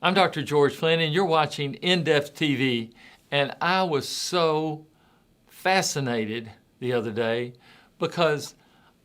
I'm Dr. George Flynn, and you're watching In-Depth TV. And I was so fascinated the other day because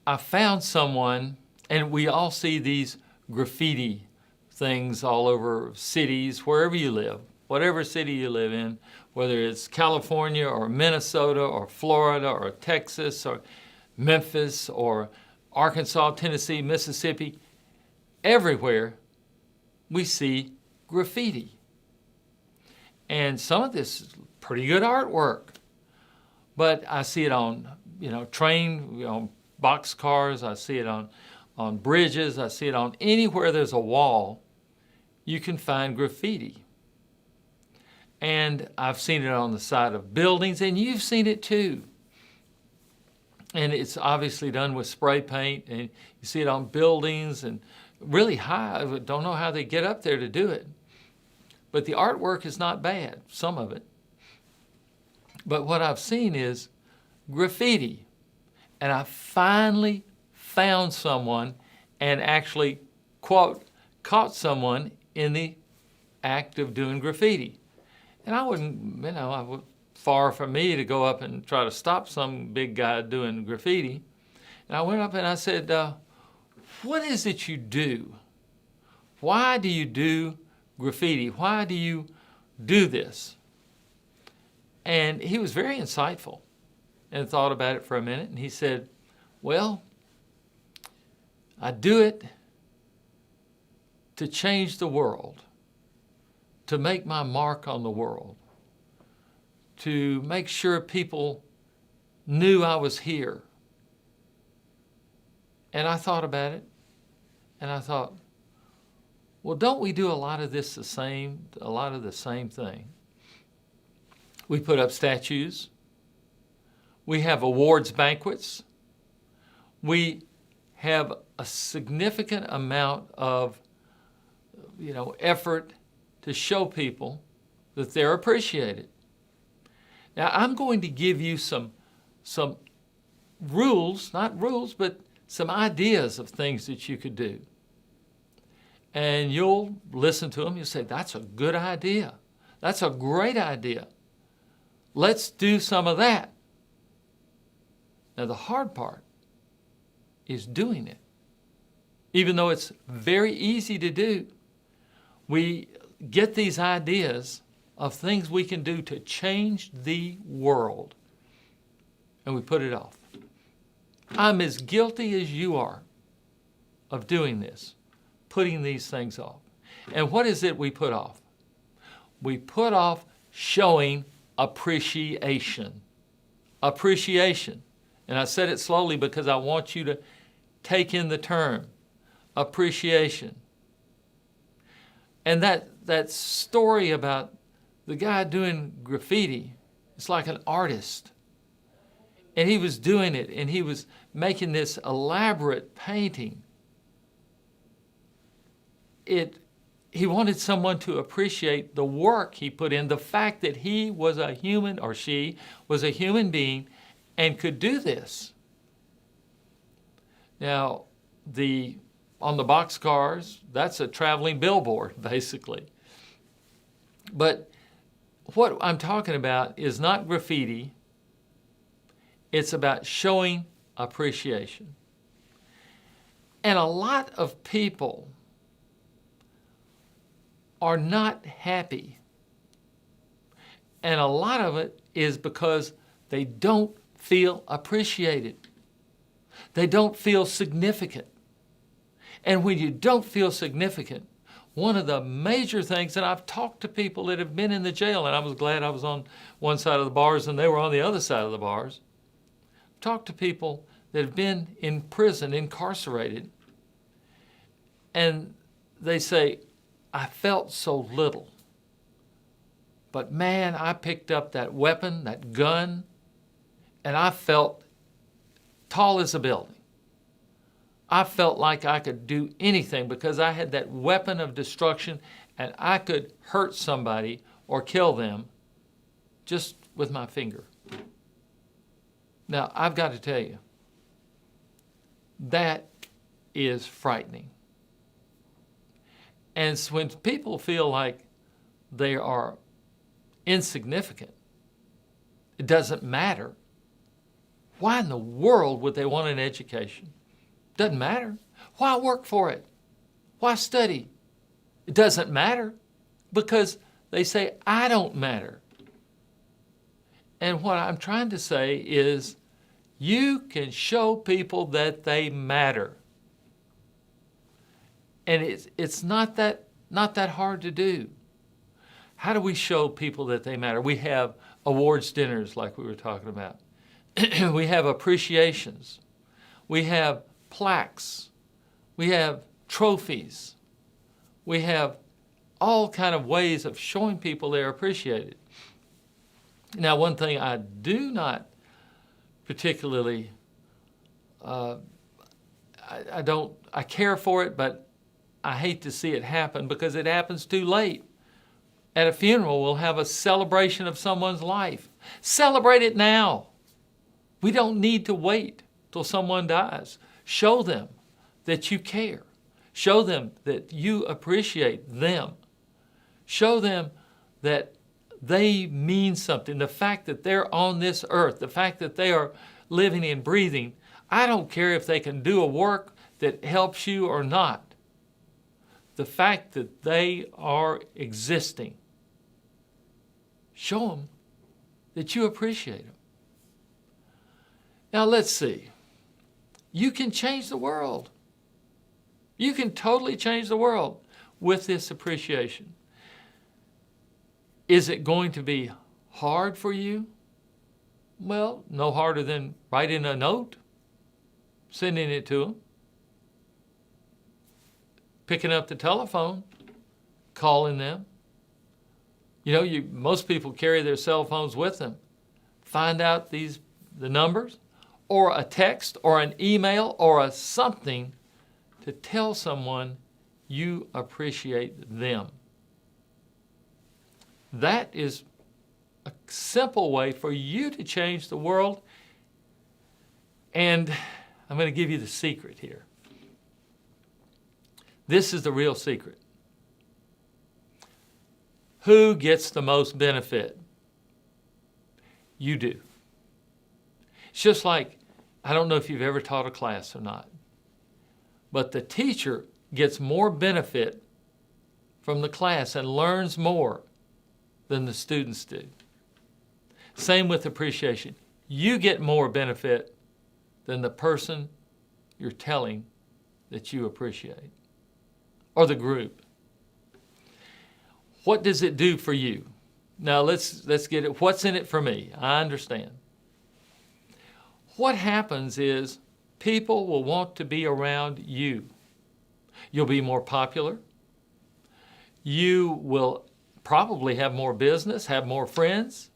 I found someone, and we all see these graffiti things all over cities, wherever you live, whatever city you live in, whether it's California or Minnesota or Florida or Texas or Memphis or Arkansas, Tennessee, Mississippi, everywhere we see graffiti. And some of this is pretty good artwork. But I see it on, train, box cars. I see it on bridges. I see it on anywhere there's a wall, you can find graffiti. And I've seen it on the side of buildings, and you've seen it too. And it's obviously done with spray paint, and you see it on buildings and really high. I don't know how they get up there to do it. But the artwork is not bad, some of it. But what I've seen is graffiti. And I finally found someone and actually, quote, caught someone in the act of doing graffiti. And I wouldn't, far from me to go up and try to stop some big guy doing graffiti. And I went up and I said, what is it you do? Why do you do graffiti? Why do you do this? And he was very insightful and thought about it for a minute. And he said, well, I do it to change the world, to make my mark on the world, to make sure people knew I was here. And I thought about it, and I thought, well, don't we do a lot of the same thing? We put up statues. We have awards banquets. We have a significant amount of, effort to show people that they're appreciated. Now, I'm going to give you some rules, not rules, but some ideas of things that you could do. And you'll listen to them. You'll say, that's a good idea. That's a great idea. Let's do some of that. Now, the hard part is doing it. Even though it's very easy to do, we get these ideas of things we can do to change the world, and we put it off. I'm as guilty as you are of doing this, putting these things off. And what is it we put off? We put off showing appreciation. Appreciation. And I said it slowly because I want you to take in the term. Appreciation. And that story about the guy doing graffiti, it's like an artist. And he was doing it, and he was making this elaborate painting. He wanted someone to appreciate the work he put in, the fact that he was a human, or she was a human being, and could do this. Now, on the boxcars, that's a traveling billboard, basically. But what I'm talking about is not graffiti. It's about showing appreciation. And a lot of people are not happy. And a lot of it is because they don't feel appreciated. They don't feel significant. And when you don't feel significant, one of the major things, and I've talked to people that have been in the jail, and I was glad I was on one side of the bars and they were on the other side of the bars. Talked to people that have been in prison, incarcerated, and they say, I felt so little. But man, I picked up that weapon, that gun, and I felt tall as a building. I felt like I could do anything because I had that weapon of destruction and I could hurt somebody or kill them just with my finger. Now, I've got to tell you, that is frightening. And so when people feel like they are insignificant, it doesn't matter, why in the world would they want an education? Doesn't matter. Why work for it? Why study? It doesn't matter, because they say, I don't matter. And what I'm trying to say is, you can show people that they matter. And it's not that hard to do. How do we show people that they matter? We have awards dinners like we were talking about. We have appreciations. We have plaques. We have trophies. We have all kind of ways of showing people they're appreciated. Now, one thing I do not particularly, I care for it, but I hate to see it happen because it happens too late. At a funeral, we'll have a celebration of someone's life. Celebrate it now. We don't need to wait till someone dies. Show them that you care. Show them that you appreciate them. Show them that they mean something. The fact that they're on this earth, the fact that they are living and breathing, I don't care if they can do a work that helps you or not. The fact that they are existing, show them that you appreciate them. Now let's see. You can change the world. You can totally change the world with this appreciation. Is it going to be hard for you? Well, no harder than writing a note, sending it to them, picking up the telephone, calling them. You know, most people carry their cell phones with them. Find out the numbers, or a text, or an email, or something to tell someone you appreciate them. That is a simple way for you to change the world. And I'm going to give you the secret here. This is the real secret. Who gets the most benefit? You do. It's just like, I don't know if you've ever taught a class or not, but the teacher gets more benefit from the class and learns more than the students do. Same with appreciation. You get more benefit than the person you're telling that you appreciate, or the group. What does it do for you? Now let's get it. What's in it for me? I understand. What happens is people will want to be around you. You'll be more popular. You will probably have more business, have more friends,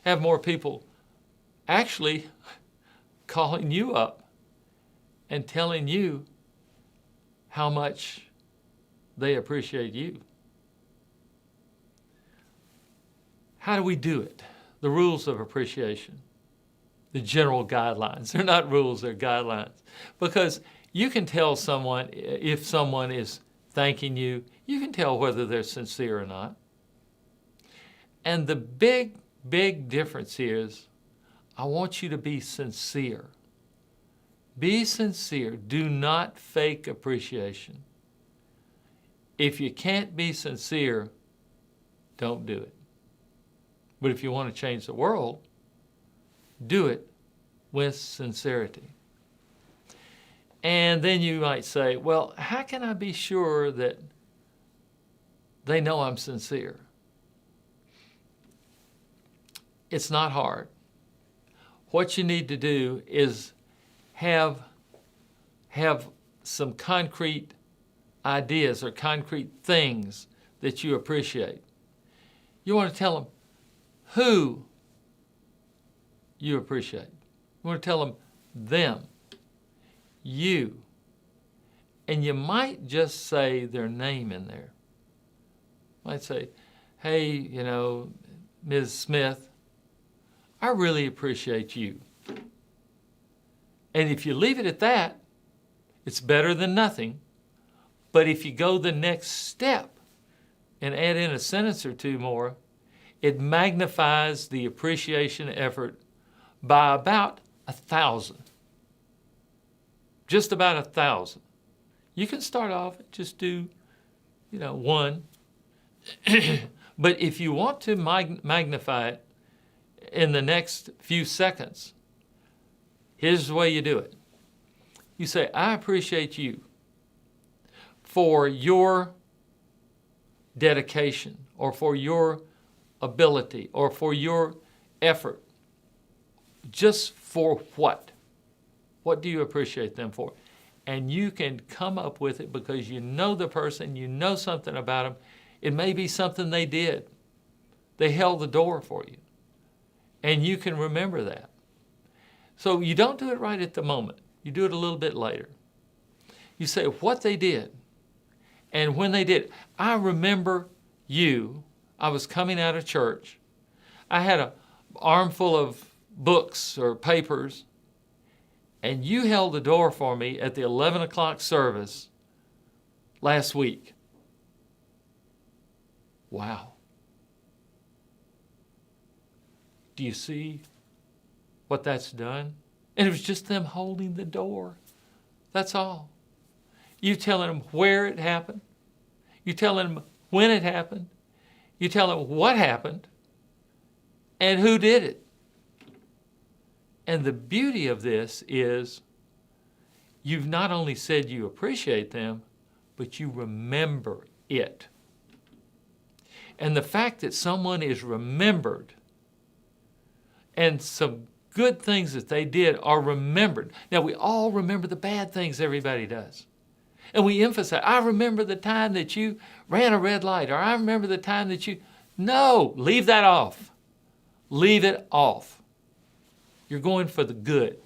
have more people actually calling you up and telling you how much they appreciate you. How do we do it? The rules of appreciation, the general guidelines. They're not rules, they're guidelines. Because you can tell someone, if someone is thanking you, you can tell whether they're sincere or not. And the big, big difference is, I want you to be sincere. Be sincere. Do not fake appreciation. If you can't be sincere, don't do it. But if you want to change the world, do it with sincerity. And then you might say, well, how can I be sure that they know I'm sincere? It's not hard. What you need to do is have some concrete ideas or concrete things that you appreciate. You want to tell them who you appreciate. You want to tell them, you. And you might just say their name in there. You might say, hey, Ms. Smith, I really appreciate you. And if you leave it at that, it's better than nothing. But if you go the next step and add in a sentence or two more, it magnifies the appreciation effort by about 1,000. Just about 1,000. You can start off and just do, one. But if you want to magnify it in the next few seconds, here's the way you do it. You say, I appreciate you for your dedication, or for your ability, or for your effort. Just for what? What do you appreciate them for? And you can come up with it because you know the person, you know something about them. It may be something they did. They held the door for you. And you can remember that. So you don't do it right at the moment. You do it a little bit later. You say what they did. And when they did, I remember you. I was coming out of church. I had an armful of books or papers, and you held the door for me at the 11 o'clock service last week. Wow. Do you see what that's done? And it was just them holding the door. That's all. You telling them where it happened. You telling them when it happened. You tell them what happened and who did it. And the beauty of this is you've not only said you appreciate them, but you remember it. And the fact that someone is remembered and some good things that they did are remembered. Now, we all remember the bad things everybody does. And we emphasize, I remember the time that you ran a red light, or I remember the time that you... No, leave that off. Leave it off. You're going for the good,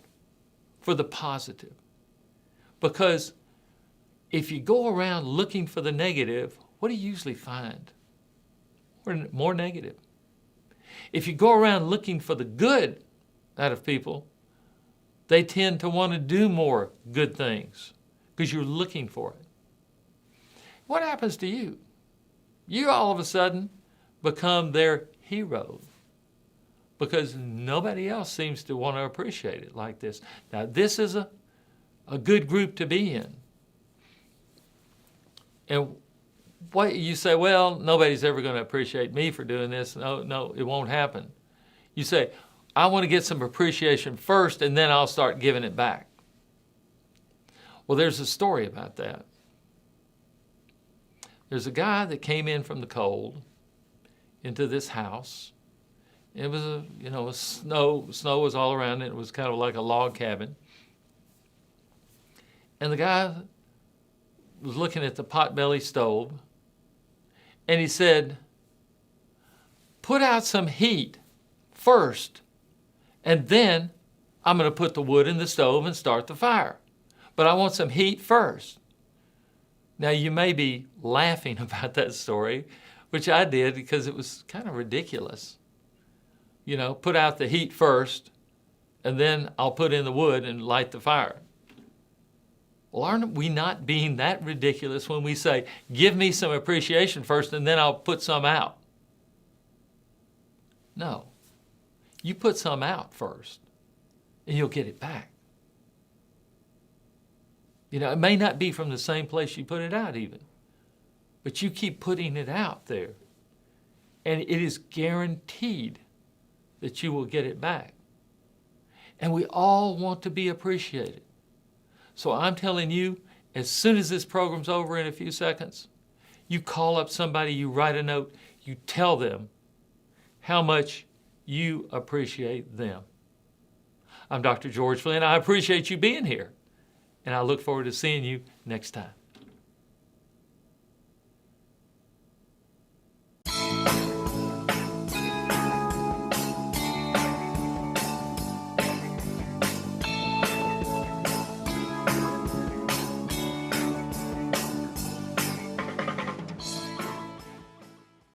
for the positive. Because if you go around looking for the negative, what do you usually find? More negative. If you go around looking for the good out of people, they tend to want to do more good things because you're looking for it. What happens to you? You all of a sudden become their hero because nobody else seems to want to appreciate it like this. Now, this is a good group to be in. And what you say, well, nobody's ever going to appreciate me for doing this. No, it won't happen. You say, I want to get some appreciation first, and then I'll start giving it back. Well, there's a story about that. There's a guy that came in from the cold into this house. It was snow was all around it. It was kind of like a log cabin. And the guy was looking at the potbelly stove, and he said, put out some heat first, and then I'm going to put the wood in the stove and start the fire. But I want some heat first. Now, you may be laughing about that story, which I did because it was kind of ridiculous. Put out the heat first, and then I'll put in the wood and light the fire. Well, aren't we not being that ridiculous when we say, give me some appreciation first, and then I'll put some out? No. You put some out first, and you'll get it back. It may not be from the same place you put it out even, but you keep putting it out there, and it is guaranteed that you will get it back. And we all want to be appreciated. So I'm telling you, as soon as this program's over in a few seconds, you call up somebody, you write a note, you tell them how much you appreciate them. I'm Dr. George Flynn. I appreciate you being here, and I look forward to seeing you next time.